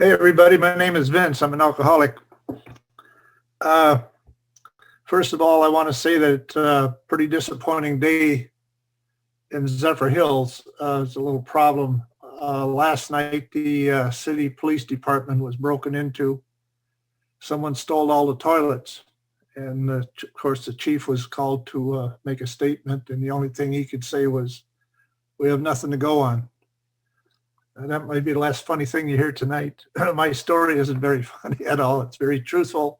Hey everybody, my name is Vince. I'm an alcoholic. Uh, First of all, I want to say that it's a pretty disappointing day in Zephyr Hills. It's a little problem. Last night, the city police department was broken into. Someone stole all the toilets. And of course, the chief was called to make a statement. And the only thing he could say was, "We have nothing to go on." And that might be the last funny thing you hear tonight. My story isn't very funny at all. It's very truthful.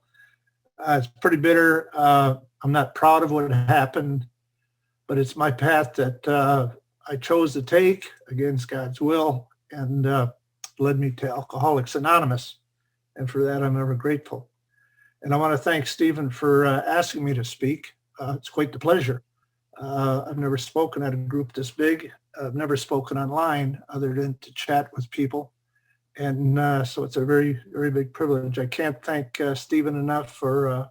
It's pretty bitter. I'm not proud of what happened, but it's my path that I chose to take against God's will, and led me to Alcoholics Anonymous. And for that, I'm ever grateful. And I want to thank Stephen for asking me to speak. It's quite the pleasure. I've never spoken at a group this big. I've never spoken online other than to chat with people. And so it's a very, very big privilege. I can't thank Stephen enough for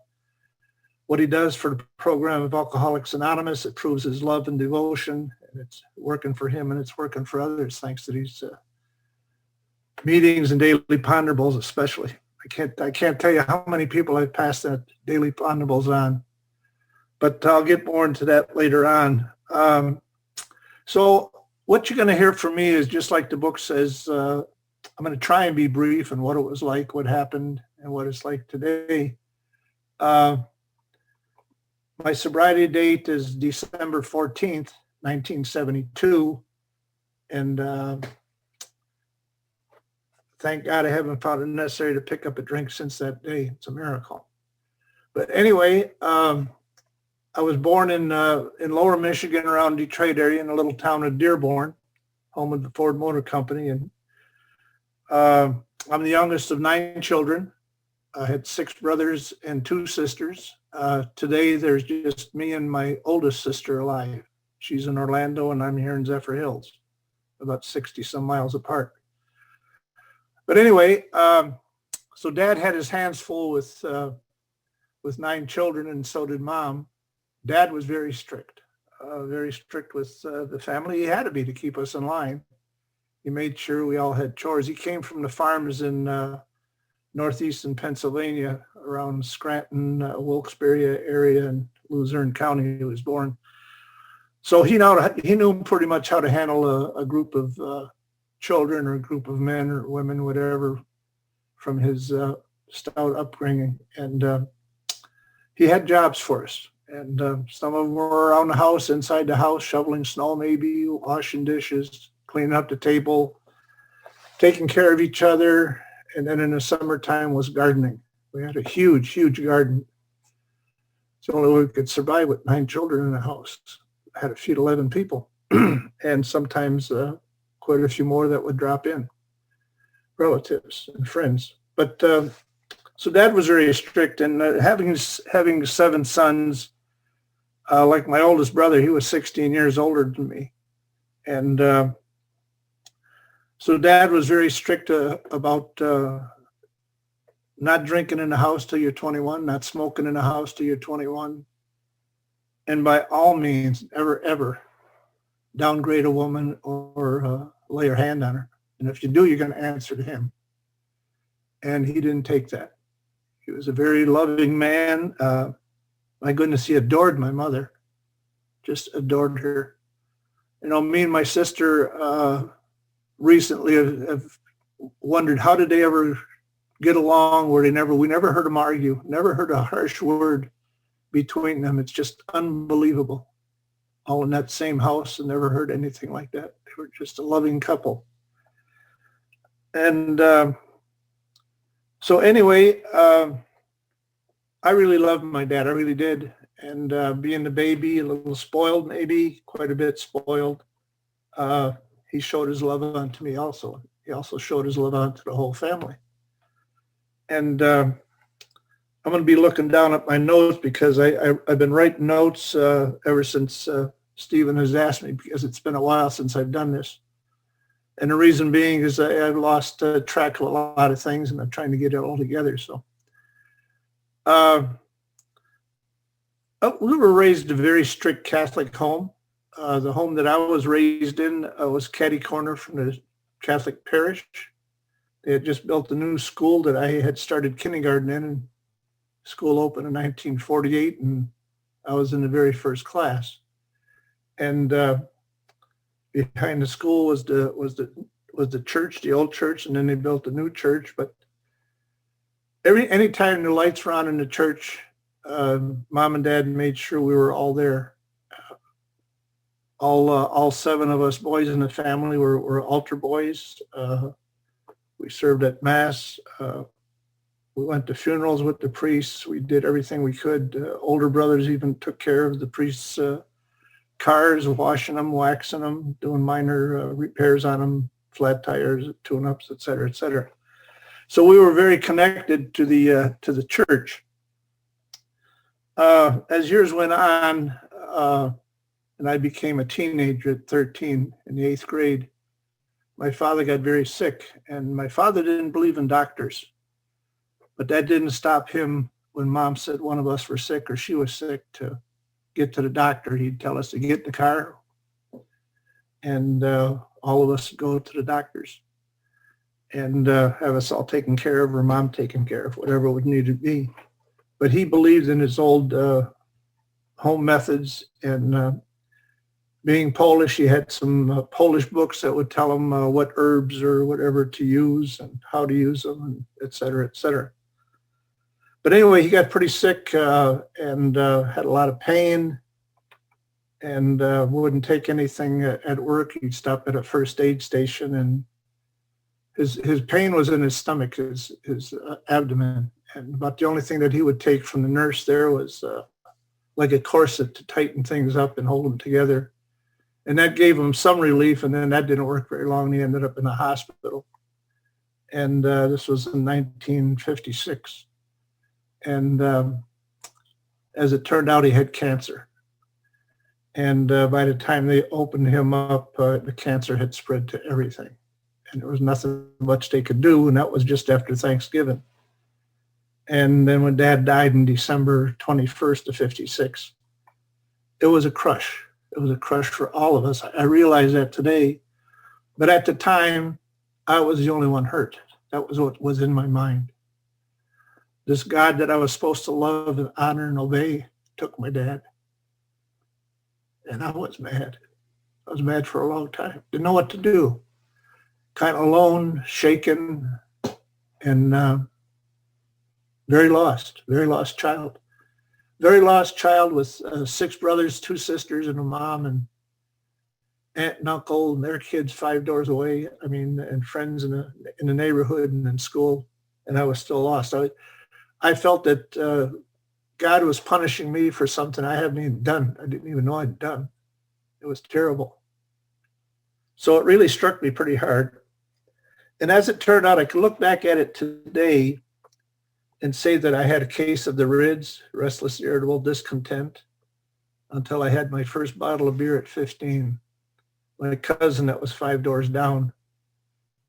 what he does for the program of Alcoholics Anonymous. It proves his love and devotion, and it's working for him and it's working for others thanks to these meetings and daily ponderables especially. I can't tell you how many people I've passed that daily ponderables on, but I'll get more into that later on. So what you're going to hear from me is just like the book says. I'm going to try and be brief on what it was like, what happened, and what it's like today. My sobriety date is December 14th, 1972. And thank God I haven't found it necessary to pick up a drink since that day. It's a miracle. But anyway, I was born in Lower Michigan around Detroit area in a little town of Dearborn, home of the Ford Motor Company. And I'm the youngest of 9 children. I had 6 brothers and 2 sisters. Today, there's just me and my oldest sister alive. She's in Orlando, and I'm here in Zephyr Hills, about 60 some miles apart. But anyway, so Dad had his hands full with 9 children, and so did Mom. Dad was very strict with the family. He had to be to keep us in line. He made sure we all had chores. He came from the farms in northeastern Pennsylvania, around Scranton, Wilkes-Barre area, and Luzerne County. He was born. So he knew pretty much how to handle a group of children or a group of men or women, whatever, from his stout upbringing. And he had jobs for us. And some of them were around the house, inside the house, shoveling snow maybe, washing dishes, cleaning up the table, taking care of each other. And then in the summertime was gardening. We had a huge, huge garden. It's the only way we could survive with 9 children in the house. I had to feed 11 people and sometimes quite a few more that would drop in, relatives and friends. But so Dad was very strict, and having 7 sons, like my oldest brother, he was 16 years older than me. And so Dad was very strict about not drinking in the house till you're 21, not smoking in the house till you're 21. And by all means, ever downgrade a woman or lay your hand on her. And if you do, you're going to answer to him. And he didn't take that. He was a very loving man. My goodness, he adored my mother, just adored her. You know, me and my sister recently have wondered, how did they ever get along where we never heard them argue, never heard a harsh word between them. It's just unbelievable. All in that same house and never heard anything like that. They were just a loving couple. And so anyway, I really loved my dad. I really did. And being the baby, a little spoiled maybe, quite a bit spoiled, he showed his love on to me also. He also showed his love on to the whole family. And I'm going to be looking down at my notes because I've been writing notes ever since Stephen has asked me, because it's been a while since I've done this. And the reason being is I've lost track of a lot of things, and I'm trying to get it all together. So we were raised in a very strict Catholic home. The home that I was raised in was catty corner from the Catholic parish. They had just built a new school that I had started kindergarten in, and school opened in 1948, and I was in the very first class. And behind the school was the church, the old church, and then they built a new church. But anytime the lights were on in the church, Mom and Dad made sure we were all there. All seven of us boys in the family were altar boys. We served at Mass. We went to funerals with the priests. We did everything we could. Older brothers even took care of the priests' cars, washing them, waxing them, doing minor repairs on them, flat tires, tune-ups, et cetera, et cetera. So we were very connected to the church. As years went on, and I became a teenager at 13 in the 8th grade, my father got very sick, and my father didn't believe in doctors. But that didn't stop him when Mom said one of us were sick or she was sick to get to the doctor. He'd tell us to get in the car, and all of us would go to the doctors and have us all taken care of, or Mom taken care of, whatever would need to be. But he believed in his old home methods, and being Polish, he had some Polish books that would tell him what herbs or whatever to use and how to use them, and et cetera, et cetera. But anyway, he got pretty sick and had a lot of pain, and wouldn't take anything at work. He'd stop at a first aid station, and his pain was in his stomach, his abdomen. And about the only thing that he would take from the nurse there was like a corset to tighten things up and hold them together. And that gave him some relief, and then that didn't work very long. He ended up in the hospital. And this was in 1956. And as it turned out, he had cancer. And by the time they opened him up, the cancer had spread to everything. And there was nothing much they could do, and that was just after Thanksgiving. And then when Dad died in December 21st of 56, it was a crush. It was a crush for all of us. I realize that today, but at the time, I was the only one hurt. That was what was in my mind. This God that I was supposed to love and honor and obey took my dad. And I was mad. I was mad for a long time. Didn't know what to do. Kind of alone, shaken, and very lost child. Very lost child with 6 brothers, 2 sisters, and a mom, and aunt and uncle, and their kids 5 doors away. I mean, and friends in the neighborhood and in school, and I was still lost. I felt that God was punishing me for something I haven't even done. I didn't even know I'd done. It was terrible. So it really struck me pretty hard. And as it turned out, I can look back at it today and say that I had a case of the RIDS, restless, irritable, discontent, until I had my first bottle of beer at 15. My cousin that was 5 doors down,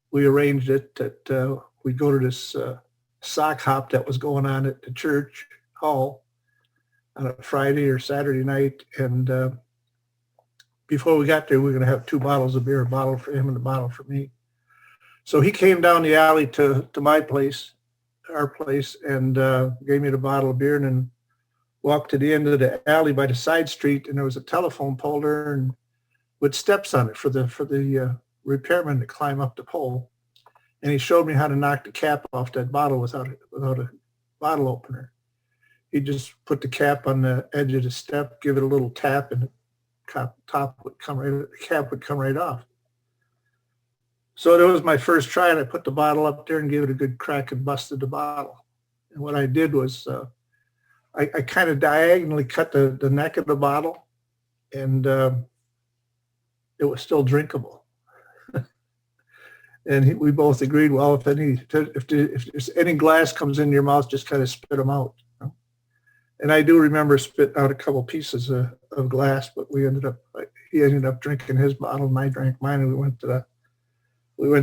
we arranged it that we'd go to this sock hop that was going on at the church hall on a Friday or Saturday night. And before we got there, we were going to have 2 bottles of beer, a bottle for him and a bottle for me. So he came down the alley to my place, our place, and gave me the bottle of beer, and then walked to the end of the alley by the side street, and there was a telephone pole there and with steps on it for the repairman to climb up the pole. And he showed me how to knock the cap off that bottle without a bottle opener. He just put the cap on the edge of the step, give it a little tap, and the cap would come right off. So that was my first try, and I put the bottle up there and gave it a good crack and busted the bottle. And what I did was I kind of diagonally cut the neck of the bottle, and it was still drinkable. And we both agreed, well, if there's any glass comes in your mouth, just kind of spit them out. You know? And I do remember spitting out a couple pieces of glass, but he ended up drinking his bottle, and I drank mine, and we went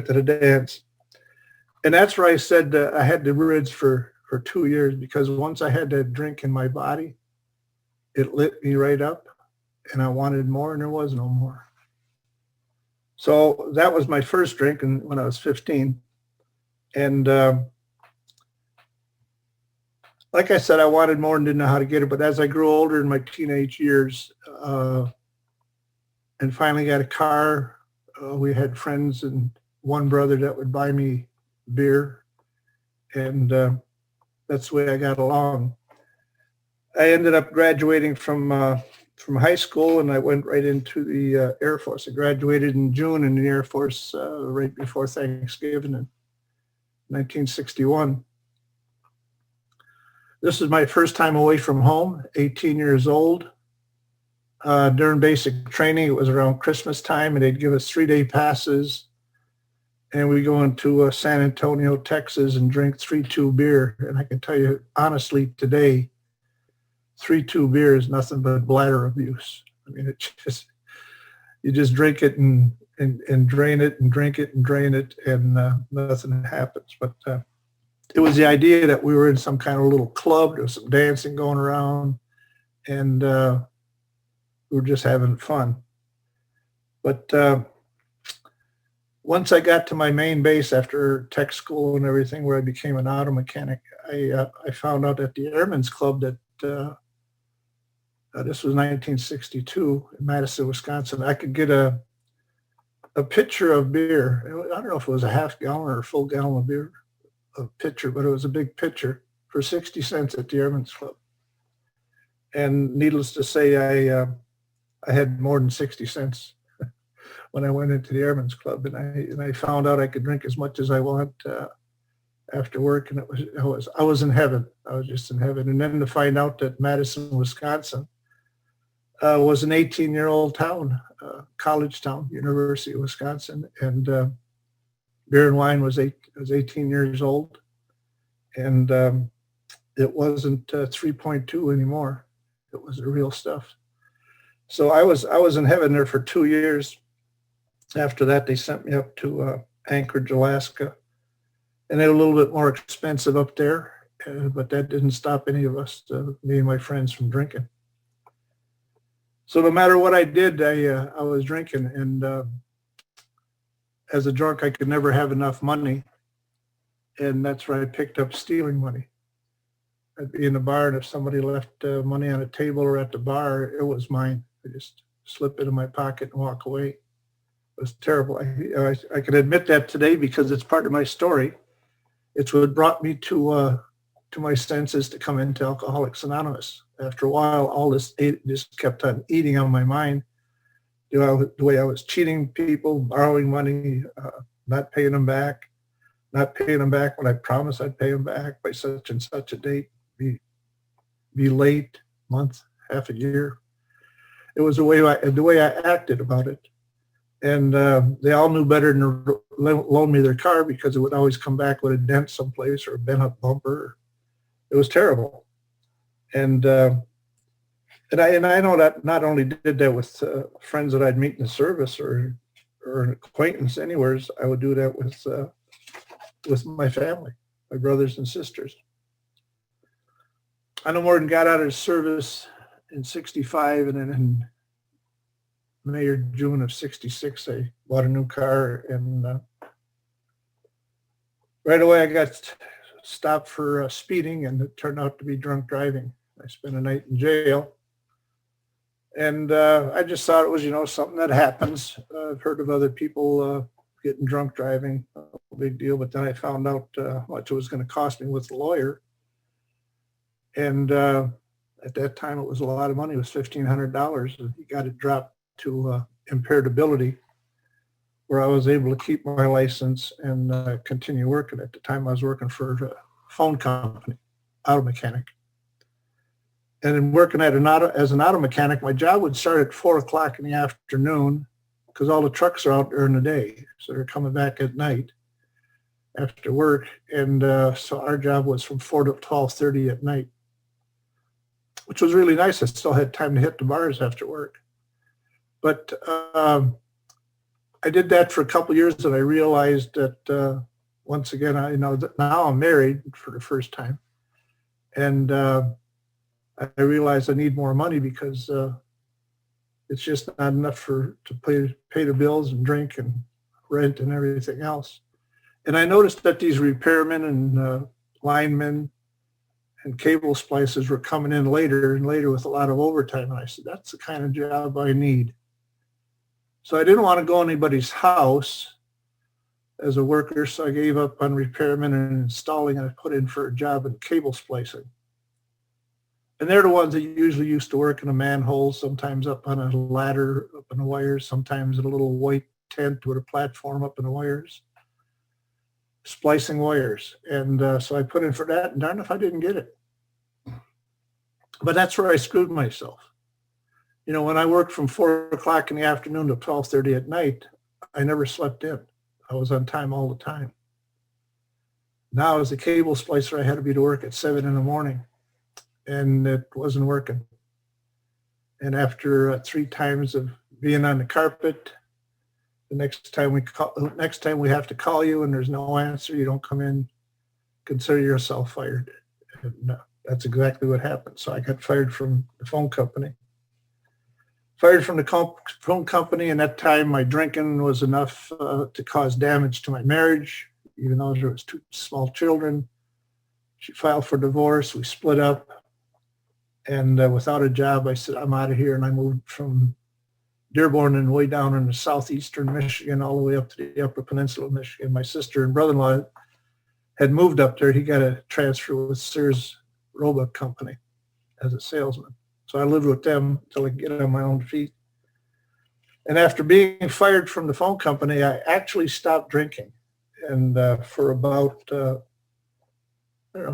to the dance. And that's where I said I had the RIDS for 2 years, because once I had that drink in my body, it lit me right up, and I wanted more, and there was no more. So that was my first drink, and when I was 15. And like I said, I wanted more and didn't know how to get it. But as I grew older in my teenage years and finally got a car, we had friends and one brother that would buy me beer. And that's the way I got along. I ended up graduating from high school, and I went right into the Air Force. I graduated in June in the Air Force right before Thanksgiving in 1961. This is my first time away from home, 18 years old. During basic training, it was around Christmas time, and they'd give us 3-day passes. And we go into San Antonio, Texas, and drink 3-2 beer. And I can tell you honestly, today, 3-2 beer is nothing but bladder abuse. I mean, you just drink it and drain it and drink it and drain it, and nothing happens. But it was the idea that we were in some kind of little club. There was some dancing going around, and we were just having fun. But once I got to my main base after tech school and everything, where I became an auto mechanic, I found out at the Airmen's Club that this was 1962 in Madison, Wisconsin. I could get a pitcher of beer. I don't know if it was a half gallon or a full gallon of beer, a pitcher, but it was a big pitcher for 60 cents at the Airmen's Club. And needless to say, I had more than 60 cents when I went into the Airmen's Club, and I found out I could drink as much as I want after work, and I was in heaven. I was just in heaven. And then to find out that Madison, Wisconsin, was an 18-year-old town, college town, University of Wisconsin, and beer and wine was 18 years old, and it wasn't 3.2 anymore. It was the real stuff. So I was in heaven there for 2 years. After that, they sent me up to Anchorage, Alaska, and they were a little bit more expensive up there, but that didn't stop any of us, me and my friends, from drinking. So no matter what I did, I was drinking, and as a drunk, I could never have enough money, and that's where I picked up stealing money. I'd be in the bar, and if somebody left money on a table or at the bar, it was mine. I just slip it in my pocket and walk away. It was terrible. I can admit that today because it's part of my story. It's what brought me to my senses to come into Alcoholics Anonymous. After a while, all this just kept on eating on my mind. The way I was cheating people, borrowing money, not paying them back when I promised I'd pay them back by such and such a date, be late, month, half a year. It was the way I acted about it. And they all knew better than to loan me their car because it would always come back with a dent someplace or a bent up bumper. It was terrible. And I know that not only did that with friends that I'd meet in the service or an acquaintance anywhere, I would do that with my family, my brothers and sisters. I no more than got out of the service in 65, and then in May or June of 66, I bought a new car, and right away I got stopped for speeding, and it turned out to be drunk driving. I spent a night in jail, and I just thought it was, something that happens. I've heard of other people getting drunk driving, no big deal, but then I found out how much it was going to cost me with the lawyer, and at that time it was a lot of money. It was $1,500, and he got it dropped to impaired ability, where I was able to keep my license and continue working. At the time, I was working for a phone company, auto mechanic. And in working as an auto mechanic, my job would start at 4 o'clock in the afternoon because all the trucks are out during the day. So they're coming back at night after work. And so our job was from 4 to 12:30 at night, which was really nice. I still had time to hit the bars after work. But I did that for a couple of years, and I realized that once again, now I'm married for the first time, and I realized I need more money because it's just not enough to pay the bills and drink and rent and everything else. And I noticed that these repairmen and linemen and cable splicers were coming in later and later with a lot of overtime. And I said, that's the kind of job I need. So I didn't want to go anybody's house as a worker, so I gave up on repairmen and installing, and I put in for a job in cable splicing. And they're the ones that usually used to work in a manhole, sometimes up on a ladder, up in the wires, sometimes in a little white tent with a platform up in the wires, splicing wires. And so I put in for that, and darn if I didn't get it. But that's where I screwed myself. You know, when I worked from 4 o'clock in the afternoon to 12:30 at night, I never slept in. I was on time all the time. Now as a cable splicer, I had to be to work at 7 in the morning, and it wasn't working. And after 3 times of being on the carpet, the next time we have to call you and there's no answer, you don't come in, consider yourself fired. And that's exactly what happened. So I got fired from the phone company. Fired from the phone company, and at that time my drinking was enough to cause damage to my marriage, even though there was 2 small children. She filed for divorce. We split up. And without a job, I said, I'm out of here. And I moved from Dearborn and way down in the southeastern Michigan all the way up to the upper peninsula of Michigan. My sister and brother-in-law had moved up there. He got a transfer with Sears Roebuck Company as a salesman. So I lived with them until I could get on my own feet. And after being fired from the phone company, I actually stopped drinking. And for about,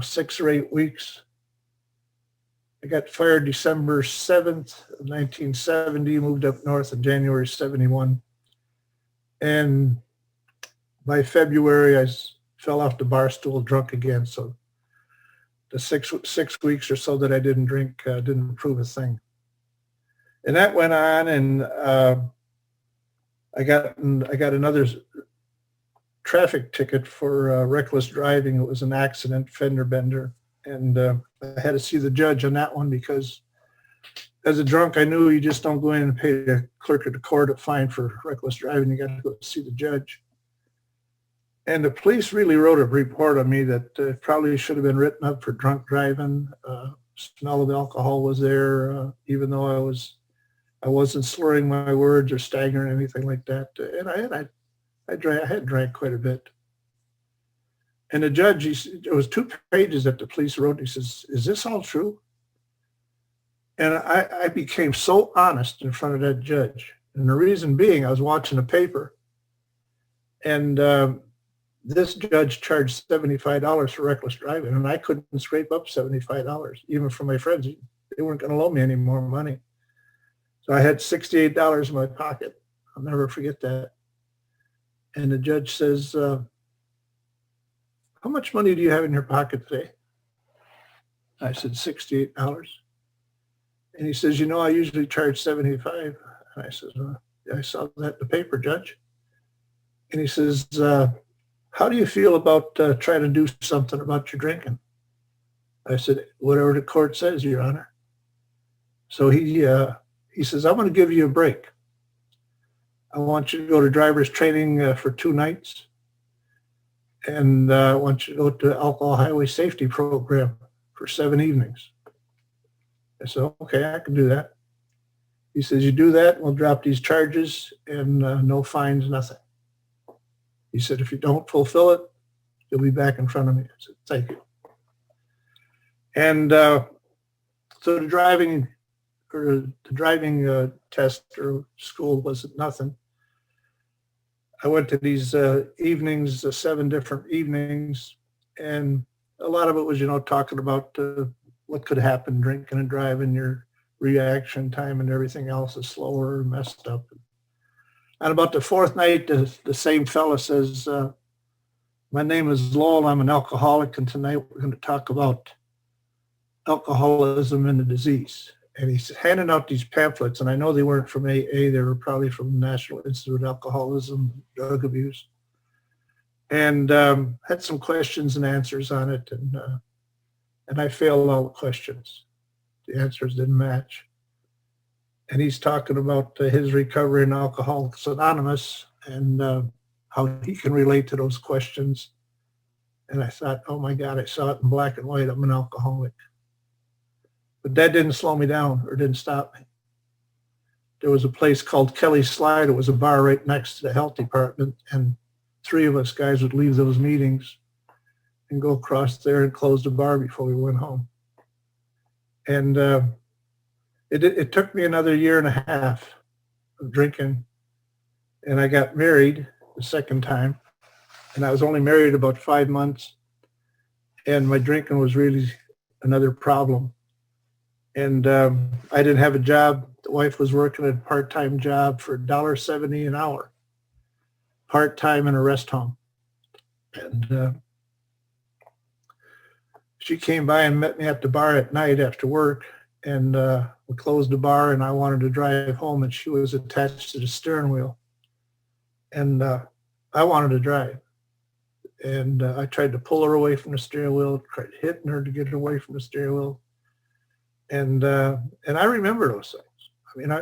6 or 8 weeks, I got fired December 7th of 1970, moved up north in January 71. And by February, I fell off the bar stool drunk again. So the six weeks or so that I didn't drink didn't prove a thing. And that went on, and I got another traffic ticket for reckless driving. It was an accident, fender bender, and I had to see the judge on that one because as a drunk, I knew you just don't go in and pay the clerk of the court a fine for reckless driving. You got to go see the judge. And the police really wrote a report on me that probably should have been written up for drunk driving. Smell of alcohol was there, even though I wasn't slurring my words or staggering or anything like that. And I had drank quite a bit. And the judge, there was 2 pages that the police wrote. He says, "Is this all true?" And I became so honest in front of that judge. And the reason being, I was watching the paper, and this judge charged $75 for reckless driving, and I couldn't scrape up $75, even from my friends. They weren't going to loan me any more money. So I had $68 in my pocket. I'll never forget that. And the judge says, how much money do you have in your pocket today? I said, $68. And he says, I usually charge $75. And I said, I saw that in the paper, Judge. And he says, how do you feel about trying to do something about your drinking? I said, whatever the court says, Your Honor. So he says, I'm going to give you a break. I want you to go to driver's training for 2 nights. And I want you to go to alcohol highway safety program for 7 evenings. I said, okay, I can do that. He says, you do that, we'll drop these charges and no fines, nothing. He said, if you don't fulfill it, you'll be back in front of me. I said, thank you. And so the driving test or school wasn't nothing. I went to these evenings, 7 different evenings, and a lot of it was, talking about what could happen drinking and driving, your reaction time and everything else is slower and messed up. And about the 4th night, the same fella says, my name is Lowell, I'm an alcoholic, and tonight we're going to talk about alcoholism and the disease. And he's handing out these pamphlets, and I know they weren't from AA, they were probably from the National Institute of Alcoholism, Drug Abuse, and had some questions and answers on it, and I failed all the questions. The answers didn't match. And he's talking about his recovery in Alcoholics Anonymous and how he can relate to those questions. And I thought, oh my God, I saw it in black and white. I'm an alcoholic. But that didn't slow me down or didn't stop me. There was a place called Kelly's Slide. It was a bar right next to the health department. And 3 of us guys would leave those meetings and go across there and close the bar before we went home. And it took me another 1.5 years of drinking. And I got married the second time. And I was only married about 5 months. And my drinking was really another problem. And I didn't have a job. The wife was working a part-time job for $1.70 an hour, part-time in a rest home. And she came by and met me at the bar at night after work. And we closed the bar and I wanted to drive home and she was attached to the steering wheel. And I wanted to drive. And I tried to pull her away from the steering wheel, tried hitting her to get her away from the steering wheel. And I remember those things. I mean,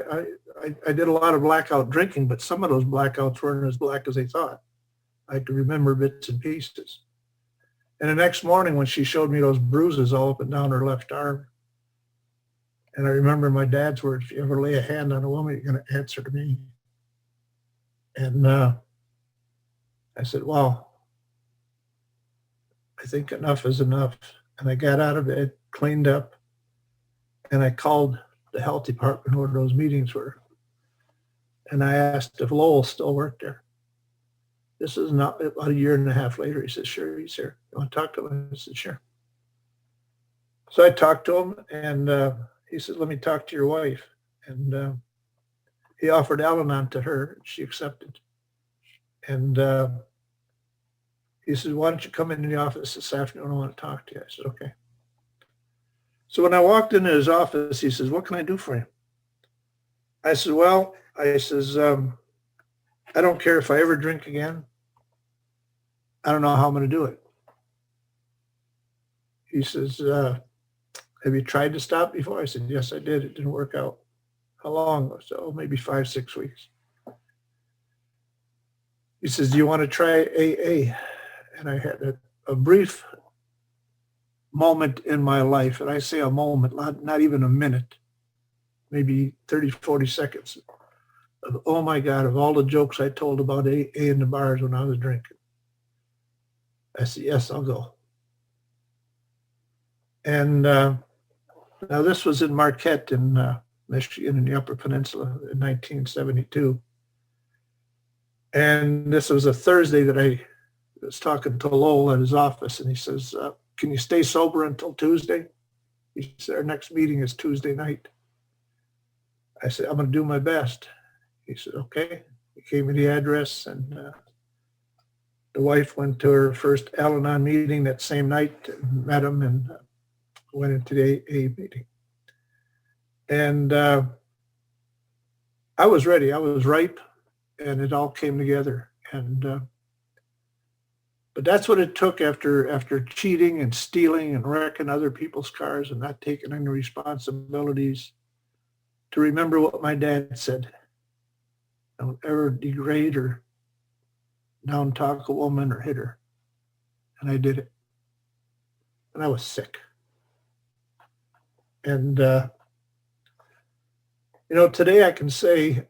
I did a lot of blackout drinking, but some of those blackouts weren't as black as they thought. I could remember bits and pieces. And the next morning when she showed me those bruises all up and down her left arm, and I remember my dad's words, if you ever lay a hand on a woman, you're going to answer to me. And I said, well, I think enough is enough. And I got out of bed, cleaned up, and I called the health department where those meetings were. And I asked if Lowell still worked there. This is not about 1.5 years later. He said, sure, he's here. You want to talk to him? I said, sure. So I talked to him and he said, let me talk to your wife. And he offered Al-Anon to her. She accepted. And he said, why don't you come into the office this afternoon? I want to talk to you. I said, okay. So when I walked into his office, he says, what can I do for you? I said, well, I don't care if I ever drink again. I don't know how I'm going to do it. He says, have you tried to stop before? I said, yes, I did. It didn't work out. How long? I said, oh, maybe 5-6 weeks. He says, do you want to try AA? And I had a brief moment in my life, and I say a moment, not even a minute, maybe 30, 40 seconds of, oh my God, of all the jokes I told about AA in the bars when I was drinking. I said, yes, I'll go. And now this was in Marquette in Michigan in the Upper Peninsula in 1972. And this was a Thursday that I was talking to Lowell at his office, and he says, can you stay sober until Tuesday? He said, our next meeting is Tuesday night. I said, I'm going to do my best. He said, okay. He gave me the address, and the wife went to her first Al-Anon meeting that same night, and met him, and went into the AA meeting. And I was ready. I was ripe, and it all came together. And but that's what it took after cheating and stealing and wrecking other people's cars and not taking any responsibilities, to remember what my dad said. Don't ever degrade or down talk a woman or hit her. And I did it. And I was sick. And, today I can say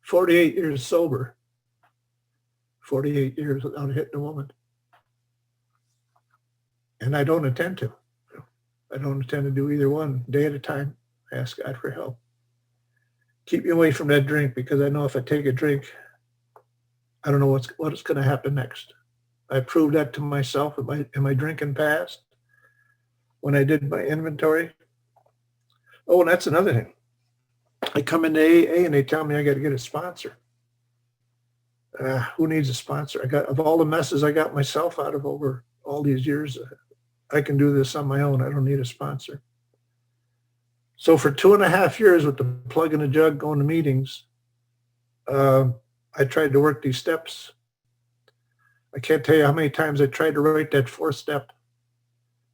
48 years sober, 48 years without hitting a woman. And I don't intend to. I don't intend to do either one. Day at a time, I ask God for help. Keep me away from that drink, because I know if I take a drink, I don't know what's going to happen next. I proved that to myself in my drinking past when I did my inventory. Oh, and that's another thing. I come into AA and they tell me I got to get a sponsor. Who needs a sponsor? Of all the messes I got myself out of over all these years, I can do this on my own. I don't need a sponsor. So for 2.5 years with the plug in the jug going to meetings, I tried to work these steps. I can't tell you how many times I tried to write that 4th step.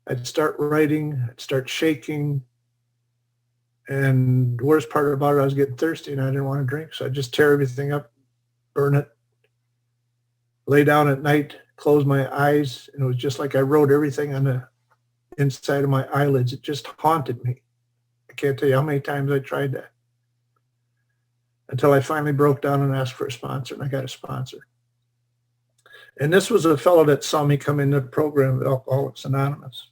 I'd start writing, I'd start shaking. And the worst part about it, I was getting thirsty and I didn't want to drink. So I'd just tear everything up, burn it, lay down at night, close my eyes, and it was just like I wrote everything on the inside of my eyelids. It just haunted me. I can't tell you how many times I tried that until I finally broke down and asked for a sponsor, and I got a sponsor. And this was a fellow that saw me come into the program of Alcoholics Anonymous.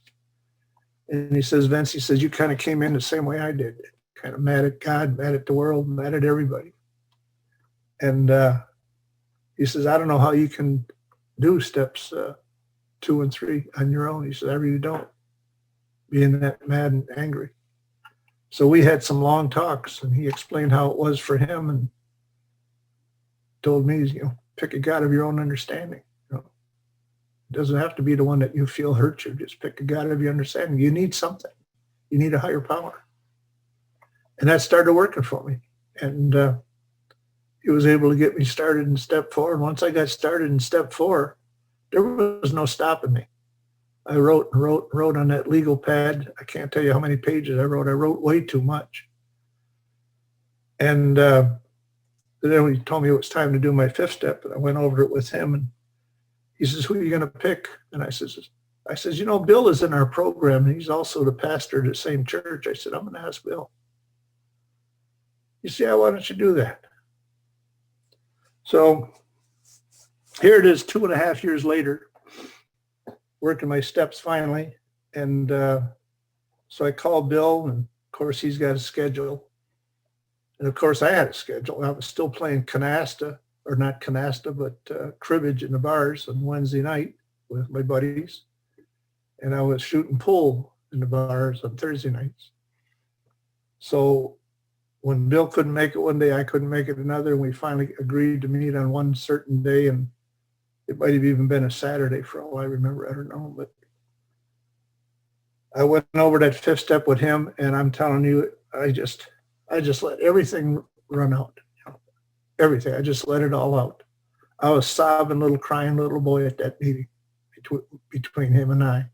And he says, Vince, he says, you kind of came in the same way I did, kind of mad at God, mad at the world, mad at everybody. And he says, I don't know how you can do steps 2 and 3 on your own. He said, I really don't, being that mad and angry. So we had some long talks, and he explained how it was for him and told me, pick a God of your own understanding. It doesn't have to be the one that you feel hurts you. Just pick a God of your understanding. You need something. You need a higher power. And that started working for me. And he was able to get me started in step 4. And once I got started in step 4, there was no stopping me. I wrote and wrote and wrote on that legal pad. I can't tell you how many pages I wrote. I wrote way too much. And then he told me it was time to do my 5th step. And I went over it with him, and he says, who are you going to pick? And I says, Bill is in our program. And he's also the pastor of the same church. I said, I'm going to ask Bill. He said, yeah, why don't you do that? So here it is 2.5 years later, working my steps finally. And so I called Bill, and of course he's got a schedule. And of course I had a schedule. I was still playing canasta, or not canasta, but cribbage in the bars on Wednesday night with my buddies. And I was shooting pool in the bars on Thursday nights. So when Bill couldn't make it one day, I couldn't make it another, and we finally agreed to meet on one certain day, and it might have even been a Saturday for all I remember. I don't know, but I went over that 5th step with him, and I'm telling you, I just let everything run out. Everything. I just let it all out. I was sobbing, little crying little boy at that meeting between him and I,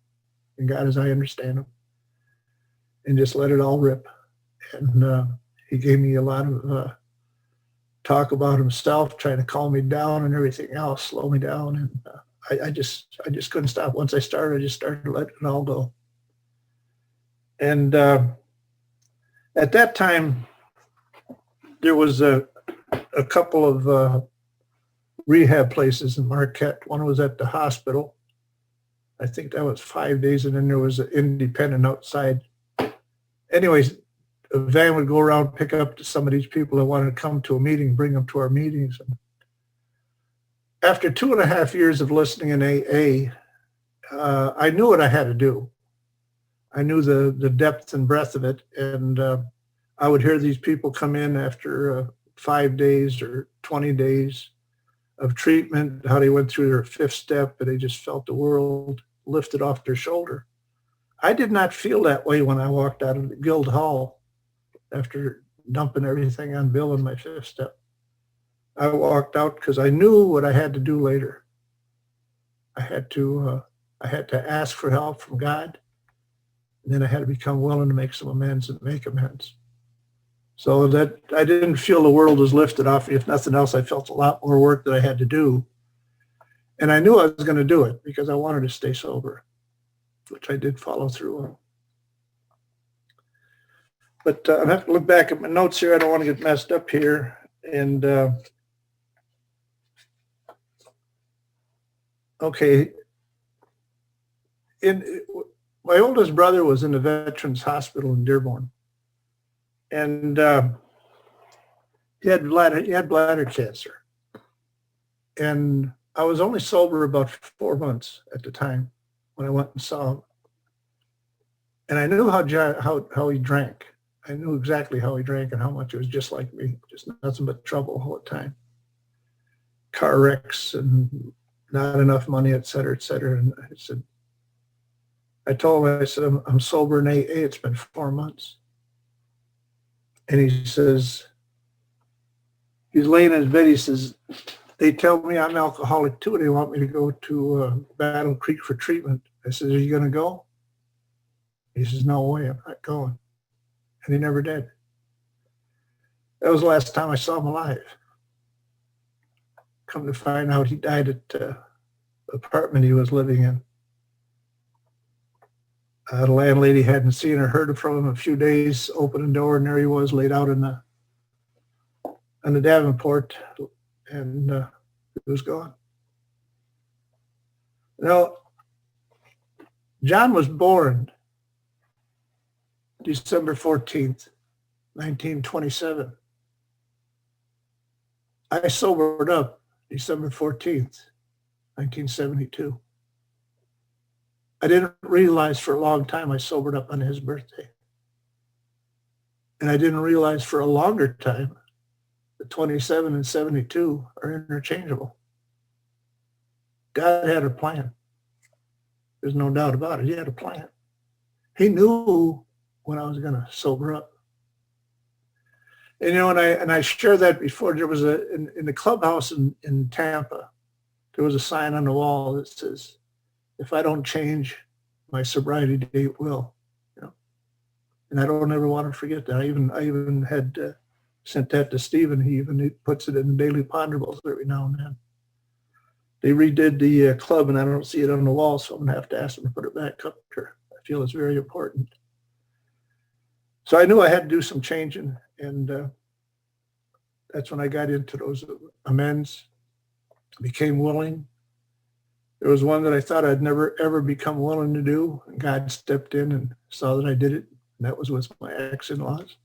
and God as I understand him, and just let it all rip. And he gave me a lot of talk about himself, trying to calm me down and everything else, slow me down. And I just couldn't stop. Once I started, I just started letting it all go. And at that time, there was a couple of rehab places in Marquette. One was at the hospital. I think that was 5 days, and then there was an independent outside. Anyways, a van would go around, pick up some of these people that wanted to come to a meeting, bring them to our meetings. And after 2.5 years of listening in AA, I knew what I had to do. I knew the depth and breadth of it. And I would hear these people come in after 5 days or 20 days of treatment, how they went through their 5th step, and they just felt the world lifted off their shoulder. I did not feel that way when I walked out of the Guild Hall after dumping everything on Bill in my 5th step. I walked out because I knew what I had to do later. I had to ask for help from God, and then I had to become willing to make some amends and make amends. So that I didn't feel the world was lifted off me. If nothing else, I felt a lot more work that I had to do. And I knew I was going to do it because I wanted to stay sober, which I did follow through on. But I have to look back at my notes here. I don't want to get messed up here. And okay. My oldest brother was in the Veterans Hospital in Dearborn. And he had bladder cancer. And I was only sober about 4 months at the time when I went and saw him. And I knew how he drank. I knew exactly how he drank and how much it was just like me, just nothing but trouble all the time. Car wrecks and not enough money, et cetera, et cetera. And I told him, I said, I'm sober in AA. It's been 4 months. And he says, he's laying in his bed. He says, they tell me I'm alcoholic too. They want me to go to Battle Creek for treatment. I said, are you going to go? He says, no way, I'm not going. And he never did. That was the last time I saw him alive. come to find out he died at the apartment he was living in. The landlady hadn't seen or heard from him in a few days, opened the door, and there he was laid out on the Davenport, and he was gone. Now, John was born December 14th, 1927. I sobered up December 14th, 1972. I didn't realize for a long time I sobered up on his birthday. And I didn't realize for a longer time that 27 and 72 are interchangeable. God had a plan. There's no doubt about it. He had a plan. He knew when I was going to sober up. And, and I shared that before. There was in the clubhouse in Tampa, there was a sign on the wall that says, "If I don't change, my sobriety date will." And I don't ever want to forget that. I even had sent that to Stephen. He puts it in the Daily Ponderables every now and then. They redid the club, and I don't see it on the wall, so I'm going to have to ask them to put it back up there. I feel it's very important. So I knew I had to do some changing, and that's when I got into those amends, became willing. There was one that I thought I'd never, ever become willing to do, and God stepped in and saw that I did it, and that was with my ex-in-laws.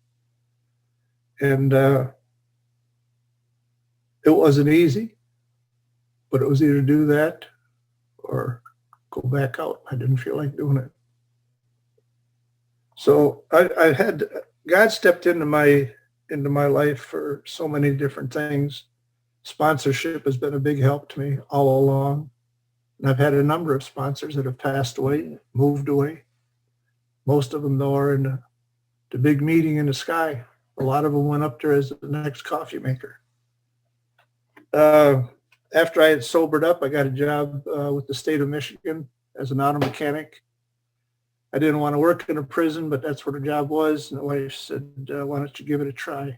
And it wasn't easy, but it was either do that or go back out. I didn't feel like doing it. So I had, God stepped into my life for so many different things. Sponsorship has been a big help to me all along. And I've had a number of sponsors that have passed away, moved away. Most of them, though, are in the big meeting in the sky. A lot of them went up there as the next coffee maker. After I had sobered up, I got a job with the state of Michigan as an auto mechanic. I didn't want to work in a prison, but that's where the job was. And the wife said, "Why don't you give it a try?"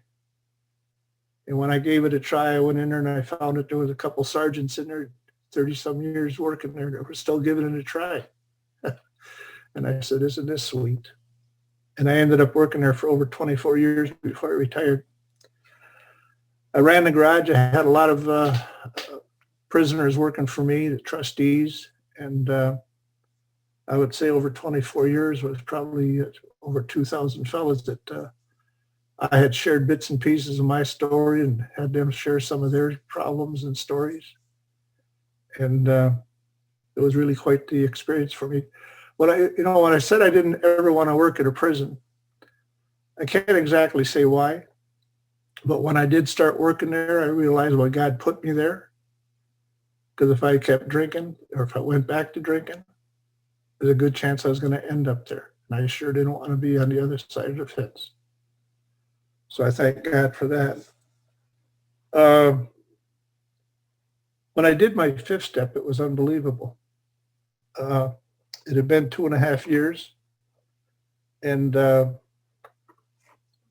And when I gave it a try, I went in there and I found that there was a couple sergeants in there, 30-some years working there, that were still giving it a try. And I said, "Isn't this sweet?" And I ended up working there for over 24 years before I retired. I ran the garage. I had a lot of prisoners working for me, the trustees, and I would say over 24 years was probably over 2,000 fellows that I had shared bits and pieces of my story and had them share some of their problems and stories. And it was really quite the experience for me. When I said I didn't ever want to work at a prison, I can't exactly say why. But when I did start working there, I realized why God put me there. Because if I kept drinking or if I went back to drinking, there's a good chance I was going to end up there. And I sure didn't want to be on the other side of the fence. So I thank God for that. When I did my fifth step, it was unbelievable. It had been 2.5 years. And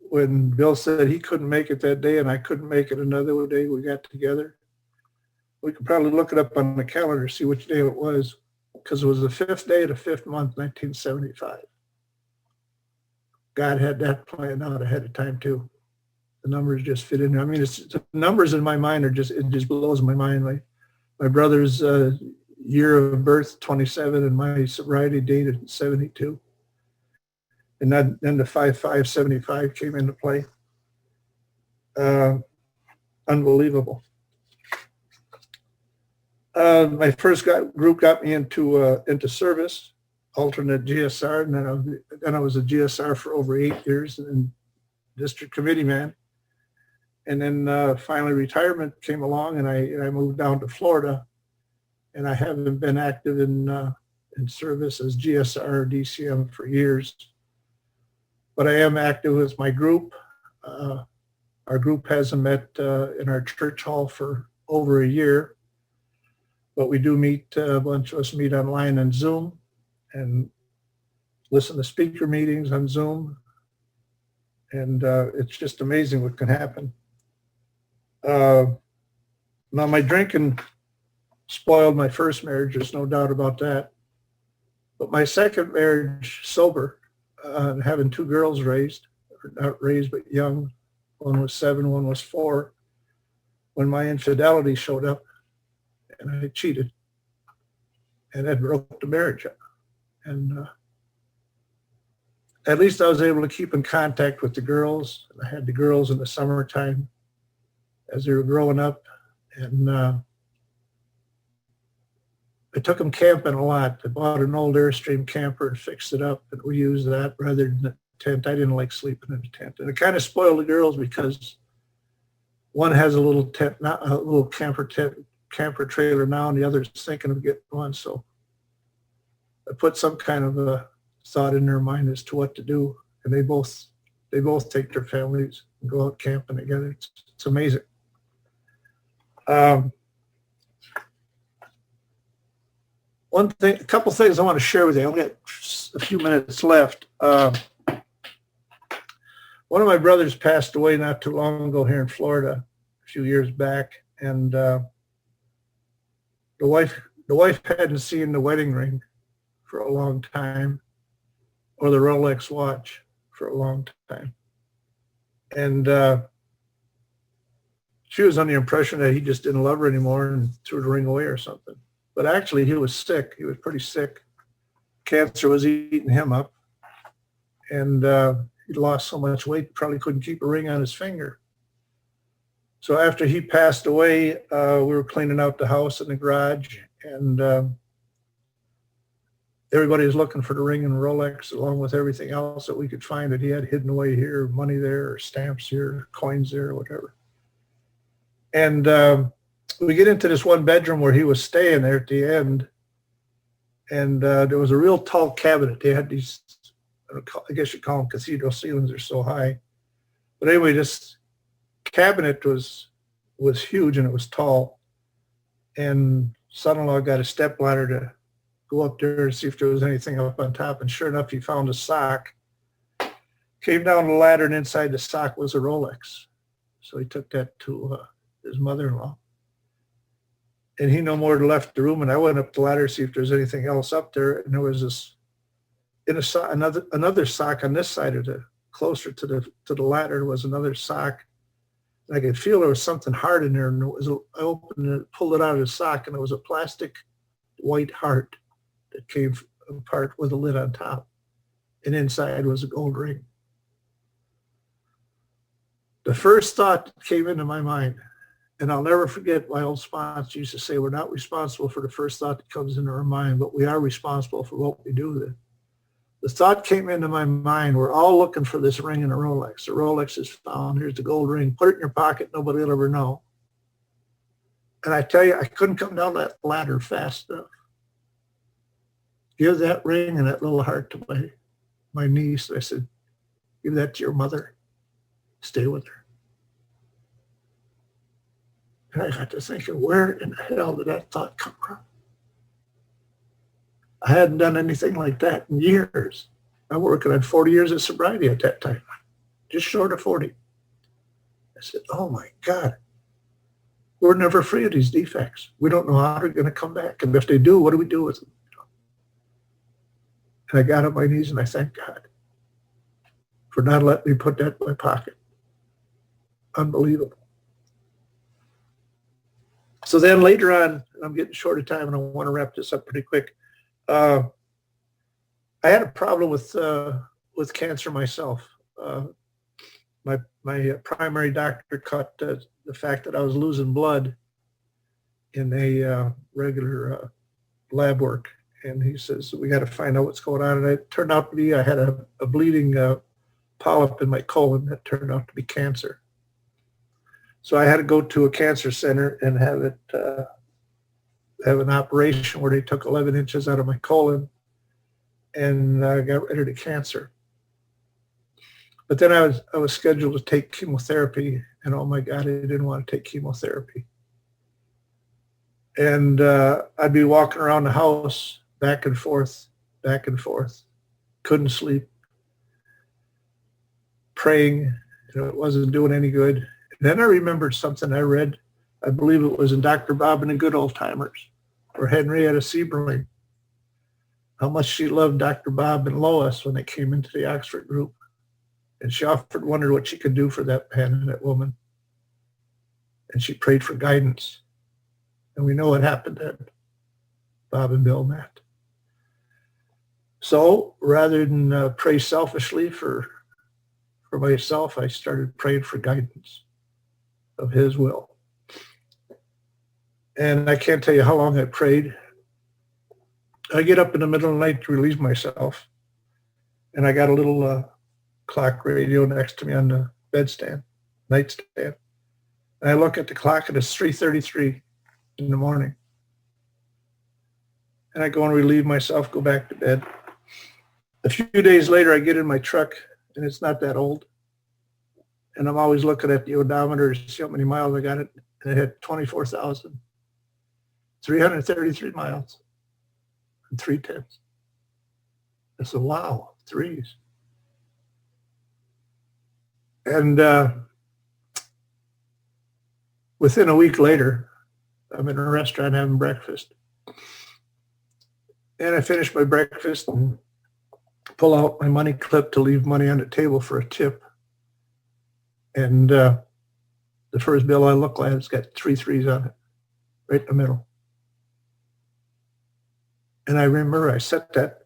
when Bill said he couldn't make it that day and I couldn't make it another day, we got together. We could probably look it up on the calendar, see which day it was, because it was the 5th day of the 5th month, 1975. God had that planned out ahead of time too. The numbers just fit in. I mean, the numbers in my mind it just blows my mind. Like my brother's year of birth, 27, and my sobriety date is 72. And then the 5/5/75 came into play. Unbelievable. My first group got me into service, alternate GSR, and then I was a GSR for over 8 years and district committee man. And then finally retirement came along, and I moved down to Florida, and I haven't been active in service as GSR or DCM for years. But I am active with my group. Our group hasn't met in our church hall for over a year. But we do meet, a bunch of us meet online on Zoom and listen to speaker meetings on Zoom. And it's just amazing what can happen. Now, my drinking spoiled my first marriage. There's no doubt about that. But my second marriage, sober, having two girls raised, or not raised, but young. One was 7, one was 4. When my infidelity showed up and I cheated, and that broke the marriage up. And at least I was able to keep in contact with the girls. I had the girls in the summertime as they were growing up. And I took them camping a lot. I bought an old Airstream camper and fixed it up, and we used that rather than a tent. I didn't like sleeping in a tent. And it kind of spoiled the girls because one has a little tent, a little camper trailer now, and the other's thinking of getting one. So I put some kind of a thought in their mind as to what to do, and they both take their families and go out camping together. It's amazing. One thing, a couple things I want to share with you. I've got a few minutes left. One of my brothers passed away not too long ago here in Florida, a few years back, and the wife hadn't seen the wedding ring for a long time, or the Rolex watch for a long time, and she was under the impression that he just didn't love her anymore and threw the ring away or something. But actually, he was sick. He was pretty sick. Cancer was eating him up, and he'd lost so much weight, probably couldn't keep a ring on his finger. So after he passed away, we were cleaning out the house and the garage, and everybody was looking for the ring and Rolex along with everything else that we could find that he had hidden away here, money there, or stamps here, coins there, or whatever. And we get into this one bedroom where he was staying there at the end, and there was a real tall cabinet. They had these, I guess you call them cathedral ceilings, they're so high. But anyway, this cabinet was huge and it was tall. And son-in-law got a stepladder to go up there and see if there was anything up on top. And sure enough, he found a sock. Came down the ladder, and inside the sock was a Rolex. So he took that to his mother-in-law. And he no more left the room, and I went up the ladder to see if there's anything else up there. And there was this, another sock on this side of closer to the ladder was another sock. And I could feel there was something hard in there. And I opened it, pulled it out of the sock, and it was a plastic white heart that came apart with a lid on top. And inside was a gold ring. The first thought that came into my mind, and I'll never forget, my old sponsor used to say, we're not responsible for the first thought that comes into our mind, but we are responsible for what we do with it. The thought came into my mind, we're all looking for this ring and a Rolex. The Rolex is found. Here's the gold ring. Put it in your pocket. Nobody will ever know. And I tell you, I couldn't come down that ladder fast enough. Give that ring and that little heart to my niece. I said, give that to your mother. Stay with her. And I got to thinking, where in the hell did that thought come from? I hadn't done anything like that in years. I'm working on 40 years of sobriety at that time, just short of 40. I said, oh my God, we're never free of these defects. We don't know how they're going to come back. And if they do, what do we do with them? And I got on my knees and I thanked God for not letting me put that in my pocket. Unbelievable. So then later on, I'm getting short of time and I want to wrap this up pretty quick. I had a problem with cancer myself. My primary doctor caught the fact that I was losing blood in a regular lab work. And he says, we got to find out what's going on. And it turned out to be, I had a bleeding polyp in my colon that turned out to be cancer. So I had to go to a cancer center and have an operation where they took 11 inches out of my colon and got rid of the cancer. But then I was scheduled to take chemotherapy, and oh my God, I didn't want to take chemotherapy. And I'd be walking around the house back and forth, couldn't sleep, praying, it wasn't doing any good. And then I remembered something I read. I believe it was in Dr. Bob and the Good Old Timers, where Henrietta Sieberling, how much she loved Dr. Bob and Lois when they came into the Oxford group. And she often wondered what she could do for that man and that woman. And she prayed for guidance. And we know what happened then. Bob and Bill met. So rather than pray selfishly for myself, I started praying for guidance of his will. And I can't tell you how long I prayed. I get up in the middle of the night to relieve myself. And I got a little clock radio next to me on the nightstand. And I look at the clock and it's 3:33 in the morning. And I go and relieve myself, go back to bed. A few days later, I get in my truck and it's not that old. And I'm always looking at the odometer to see how many miles I got it. And it had 24,333 miles and 3/10. I said, wow, threes. And within a week later, I'm in a restaurant having breakfast. And I finish my breakfast and pull out my money clip to leave money on the table for a tip. And the first bill I look at, it's got 3 threes on it, right in the middle. And I remember I set that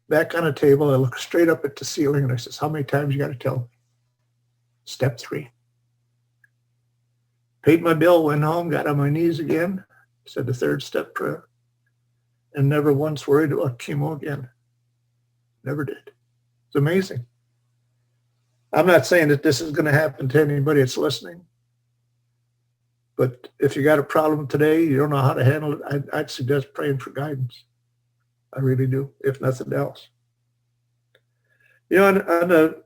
back on the table. I look straight up at the ceiling and I says, how many times you got to tell me? Step 3. Paid my bill, went home, got on my knees again, said the 3rd step prayer, and never once worried about chemo again. Never did. It's amazing. I'm not saying that this is going to happen to anybody that's listening, but if you got a problem today, you don't know how to handle it, I'd suggest praying for guidance. I really do, if nothing else. You know, on the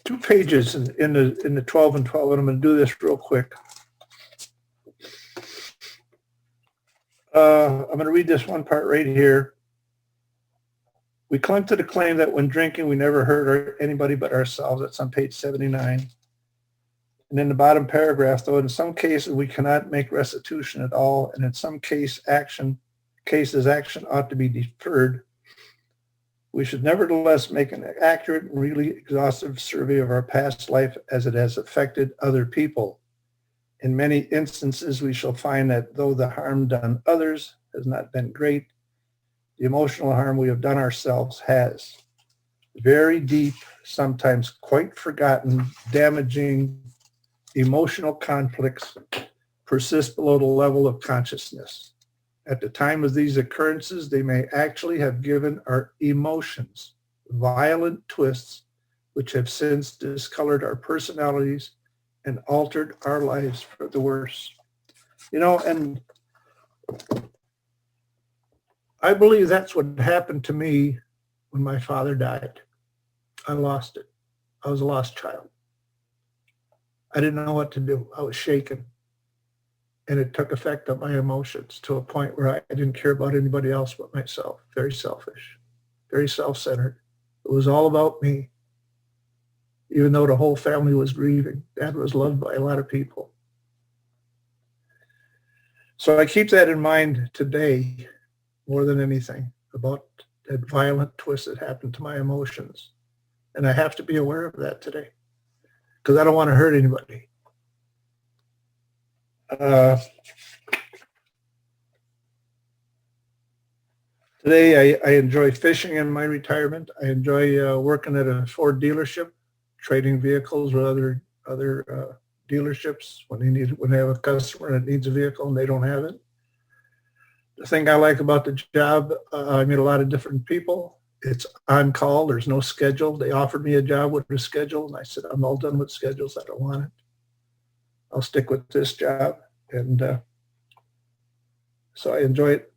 2 pages in the 12 and 12, and I'm going to do this real quick. I'm going to read this one part right here. We clung to the claim that when drinking, we never hurt anybody but ourselves. That's on page 79. And in the bottom paragraph, though, in some cases, we cannot make restitution at all, and in some cases, action ought to be deferred. We should nevertheless make an accurate and really exhaustive survey of our past life as it has affected other people. In many instances, we shall find that though the harm done others has not been great, the emotional harm we have done ourselves has. Very deep, sometimes quite forgotten, damaging emotional conflicts persist below the level of consciousness. At the time of these occurrences, they may actually have given our emotions violent twists, which have since discolored our personalities and altered our lives for the worse. You know, and I believe that's what happened to me when my father died. I lost it. I was a lost child. I didn't know what to do. I was shaken. And it took effect on my emotions to a point where I didn't care about anybody else but myself. Very selfish, very self-centered. It was all about me, even though the whole family was grieving. Dad was loved by a lot of people. So I keep that in mind today more than anything, about that violent twist that happened to my emotions. And I have to be aware of that today because I don't want to hurt anybody. Today, I enjoy fishing in my retirement. I enjoy working at a Ford dealership, trading vehicles with other dealerships when they have a customer that needs a vehicle and they don't have it. The thing I like about the job, I meet a lot of different people. It's on call. There's no schedule. They offered me a job with a schedule, and I said, I'm all done with schedules. I don't want it. I'll stick with this job. And so I enjoy it.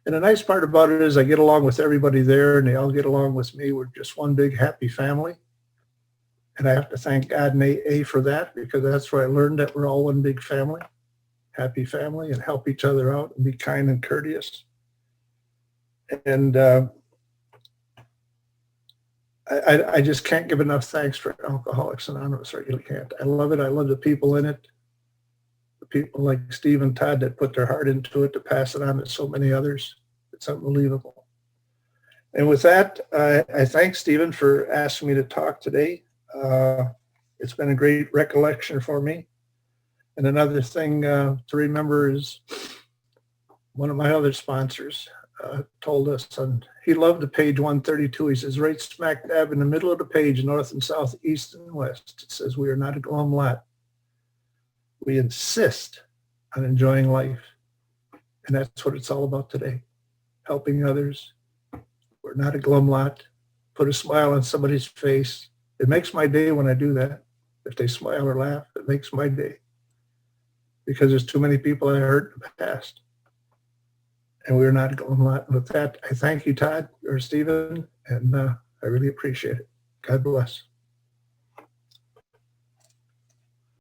And the nice part about it is I get along with everybody there, and they all get along with me. We're just one big happy family. And I have to thank God and AA for that, because that's where I learned that we're all one big family, happy family, and help each other out and be kind and courteous. And I just can't give enough thanks for Alcoholics Anonymous. I really can't. I love it. I love the people in it. people like Steve and Todd that put their heart into it to pass it on to so many others. It's unbelievable. And with that, I thank Stephen for asking me to talk today. It's been a great recollection for me. And another thing to remember is one of my other sponsors told us, and he loved the page 132. He says, right smack dab in the middle of the page, north and south, east and west, it says, we are not a glum lot. We insist on enjoying life. And that's what it's all about today, helping others. We're not a glum lot. Put a smile on somebody's face. It makes my day when I do that. If they smile or laugh, it makes my day. Because there's too many people I hurt in the past. And we're not a glum lot. And with that, I thank you, Todd or Stephen, and I really appreciate it. God bless.